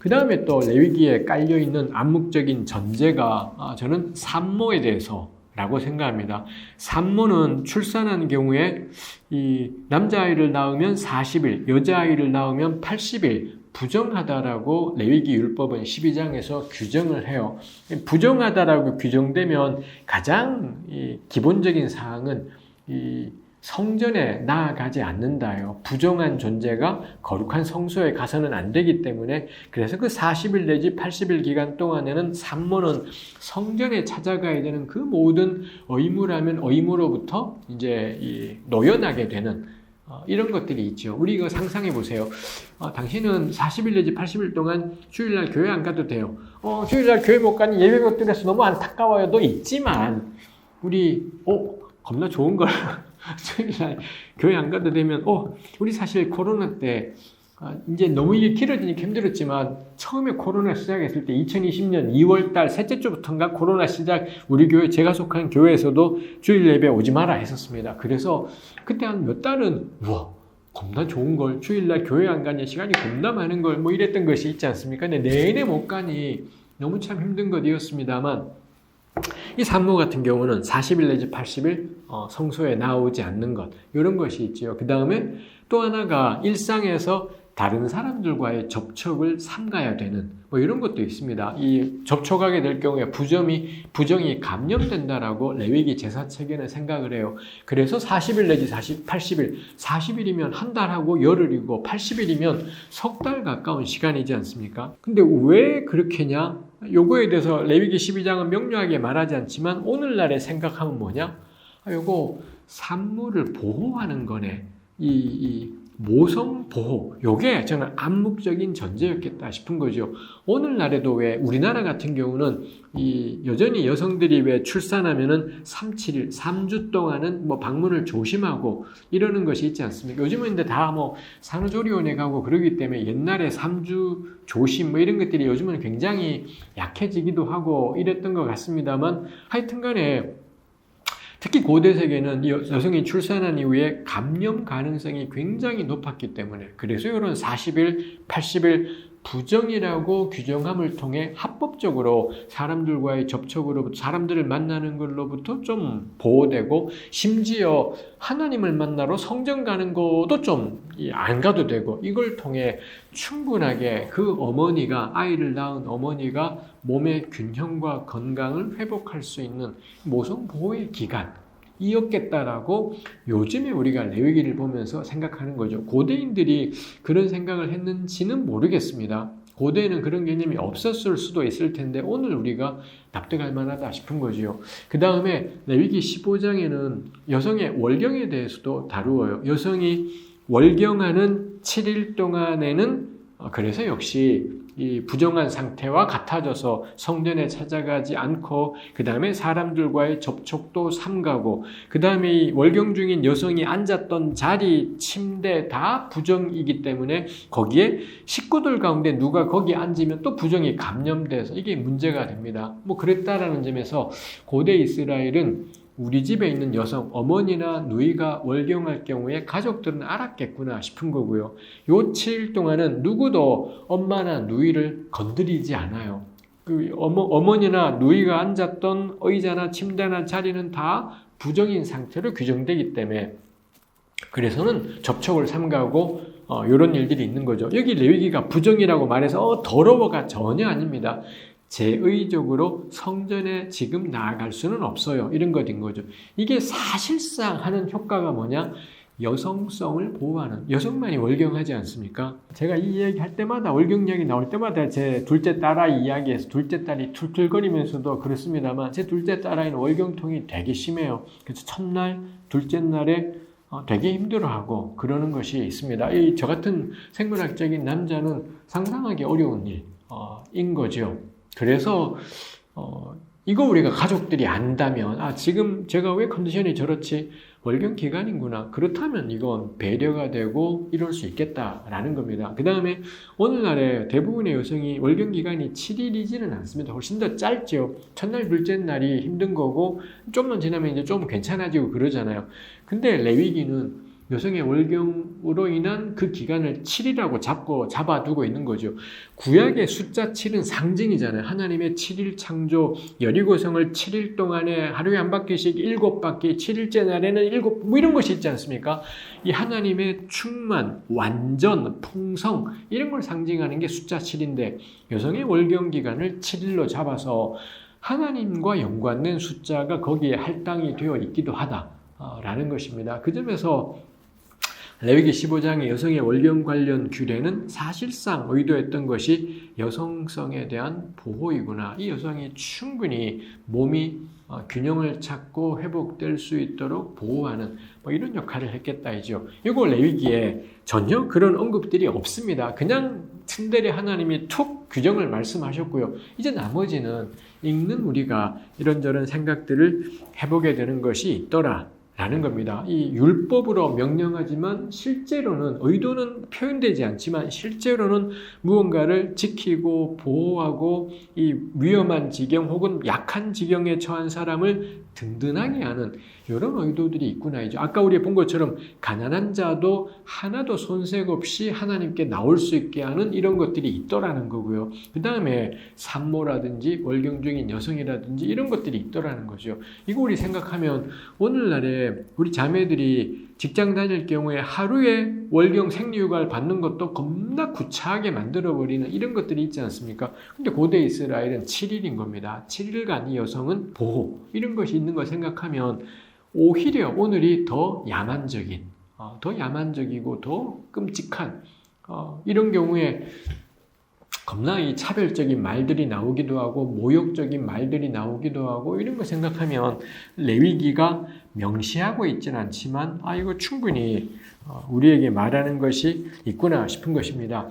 그 다음에 또 레위기에 깔려있는 암묵적인 전제가 저는 산모에 대해서 라고 생각합니다. 산모는 출산한 경우에 이 남자아이를 낳으면 40일, 여자아이를 낳으면 80일 부정하다라고 레위기 율법은 12장에서 규정을 해요. 부정하다라고 규정되면 가장 기본적인 사항은 이 성전에 나아가지 않는다요. 부정한 존재가 거룩한 성소에 가서는 안 되기 때문에 그래서 그 40일 내지 80일 기간 동안에는 산모는 성전에 찾아가야 되는 그 모든 의무라면 의무로부터 이제 노연하게 되는 이런 것들이 있죠. 우리 이거 상상해 보세요. 당신은 40일 내지 80일 동안 주일날 교회 안 가도 돼요. 주일날 교회 못 가니 예배 못 드려서 너무 안타까워요도 있지만 우리 겁나 좋은 걸 주일날 교회 안 가도 되면 우리 사실 코로나 때 이제 너무 이게 길어지니까 힘들었지만 처음에 코로나 시작했을 때 2020년 2월 달 셋째 주부터인가 코로나 시작 우리 교회 제가 속한 교회에서도 주일 예배 오지 마라 했었습니다. 그래서 그때 한 몇 달은 겁나 좋은 걸 주일날 교회 안 가니 시간이 겁나 많은 걸 뭐 이랬던 것이 있지 않습니까? 근데 내내 못 가니 너무 참 힘든 것이었습니다만 이 산모 같은 경우는 40일 내지 80일 성소에 나오지 않는 것 이런 것이 있죠. 그 다음에 또 하나가 일상에서 다른 사람들과의 접촉을 삼가야 되는 뭐 이런 것도 있습니다. 이 접촉하게 될 경우에 부정이 감염된다라고 레위기 제사책에는 생각을 해요. 그래서 40일 내지 80일, 40일이면 한 달하고 열흘이고 80일이면 석 달 가까운 시간이지 않습니까? 근데 왜 그렇게냐? 요거에 대해서 레위기 12장은 명료하게 말하지 않지만 오늘날에 생각하면 뭐냐? 요거 산모를 보호하는 거네. 이 모성 보호, 요게 저는 암묵적인 전제였겠다 싶은 거죠. 오늘날에도 왜 우리나라 같은 경우는 여전히 여성들이 왜 출산하면은 7일, 3주 동안은 뭐 방문을 조심하고 이러는 것이 있지 않습니까? 요즘은 근데 다 뭐 산후조리원에 가고 그러기 때문에 옛날에 3주 조심 뭐 이런 것들이 요즘은 굉장히 약해지기도 하고 이랬던 것 같습니다만 하여튼 간에 특히 고대 세계는 여성이 출산한 이후에 감염 가능성이 굉장히 높았기 때문에 그래서 이런 40일, 80일 부정이라고 규정함을 통해 합법적으로 사람들과의 접촉으로부터 사람들을 만나는 걸로부터 좀 보호되고 심지어 하나님을 만나러 성전 가는 것도 좀 안 가도 되고 이걸 통해 충분하게 그 어머니가 아이를 낳은 어머니가 몸의 균형과 건강을 회복할 수 있는 모성 보호의 기간 이었겠다라고 요즘에 우리가 레위기를 보면서 생각하는 거죠. 고대인들이 그런 생각을 했는지는 모르겠습니다. 고대에는 그런 개념이 없었을 수도 있을 텐데 오늘 우리가 납득할 만하다 싶은 거지요. 그 다음에 레위기 15장에는 여성의 월경에 대해서도 다루어요. 여성이 월경하는 7일 동안에는 그래서 역시 이 부정한 상태와 같아져서 성전에 찾아가지 않고 그 다음에 사람들과의 접촉도 삼가고 그 다음에 이 월경 중인 여성이 앉았던 자리, 침대 다 부정이기 때문에 거기에 식구들 가운데 누가 거기 앉으면 또 부정이 감염돼서 이게 문제가 됩니다. 뭐 그랬다라는 점에서 고대 이스라엘은 우리 집에 있는 여성, 어머니나 누이가 월경할 경우에 가족들은 알았겠구나 싶은 거고요. 요 7일 동안은 누구도 엄마나 누이를 건드리지 않아요. 그 어머니나 누이가 앉았던 의자나 침대나 자리는 다 부정인 상태로 규정되기 때문에 그래서는 접촉을 삼가고 이런 일들이 있는 거죠. 여기 레위기가 부정이라고 말해서 더러워가 전혀 아닙니다. 제의적으로 성전에 지금 나아갈 수는 없어요. 이런 것인 거죠. 이게 사실상 하는 효과가 뭐냐? 여성성을 보호하는, 여성만이 월경하지 않습니까? 제가 이 이야기 할 때마다, 월경 이야기 나올 때마다 제 둘째 딸아이 이야기에서 둘째 딸이 툴툴거리면서도 그렇습니다만 제 둘째 딸아이는 월경통이 되게 심해요. 그래서 첫날, 둘째 날에 되게 힘들어하고 그러는 것이 있습니다. 저 같은 생물학적인 남자는 상상하기 어려운 일인 거죠. 그래서 이거 우리가 가족들이 안다면 지금 제가 왜 컨디션이 저렇지? 월경 기간이구나. 그렇다면 이건 배려가 되고 이럴 수 있겠다라는 겁니다. 그 다음에 오늘날에 대부분의 여성이 월경 기간이 7일이지는 않습니다. 훨씬 더 짧죠. 첫날, 둘째 날이 힘든 거고 좀만 지나면 이제 좀 괜찮아지고 그러잖아요. 근데 레위기는 여성의 월경 고통으로 인한 그 기간을 7이라고 잡아두고 있는 거죠. 구약의 숫자 7은 상징이잖아요. 하나님의 7일 창조, 여리고성을 7일 동안에 하루에 한 바퀴씩 7바퀴, 7일째 날에는 7, 뭐 이런 것이 있지 않습니까? 이 하나님의 충만, 완전, 풍성 이런 걸 상징하는 게 숫자 7인데 여성의 월경 기간을 7일로 잡아서 하나님과 연관된 숫자가 거기에 할당이 되어 있기도 하다라는 것입니다. 그 점에서 레위기 15장의 여성의 월경 관련 규례는 사실상 의도했던 것이 여성성에 대한 보호이구나. 이 여성이 충분히 몸이 균형을 찾고 회복될 수 있도록 보호하는 뭐 이런 역할을 했겠다이죠. 이거 레위기에 전혀 그런 언급들이 없습니다. 그냥 틈들이 하나님이 툭 규정을 말씀하셨고요. 이제 나머지는 읽는 우리가 이런저런 생각들을 해보게 되는 것이 있더라. 라는 겁니다. 이 율법으로 명령하지만 실제로는 의도는 표현되지 않지만 실제로는 무언가를 지키고 보호하고 이 위험한 지경 혹은 약한 지경에 처한 사람을 든든하게 하는 이런 의도들이 있구나 이죠. 아까 우리 본 것처럼 가난한 자도 하나도 손색 없이 하나님께 나올 수 있게 하는 이런 것들이 있더라는 거고요. 그 다음에 산모라든지 월경 중인 여성이라든지 이런 것들이 있더라는 거죠. 이거 우리 생각하면 오늘날에 우리 자매들이 직장 다닐 경우에 하루에 월경 생리휴가를 받는 것도 겁나 구차하게 만들어버리는 이런 것들이 있지 않습니까? 근데 고대 이스라엘은 7일인 겁니다. 7일간 이 여성은 보호 이런 것이 있는 걸 생각하면 오히려 오늘이 더 야만적이고 더 끔찍한 이런 경우에 겁나 이 차별적인 말들이 나오기도 하고 모욕적인 말들이 나오기도 하고 이런 거 생각하면 레위기가 명시하고 있지는 않지만 이거 충분히 우리에게 말하는 것이 있구나 싶은 것입니다.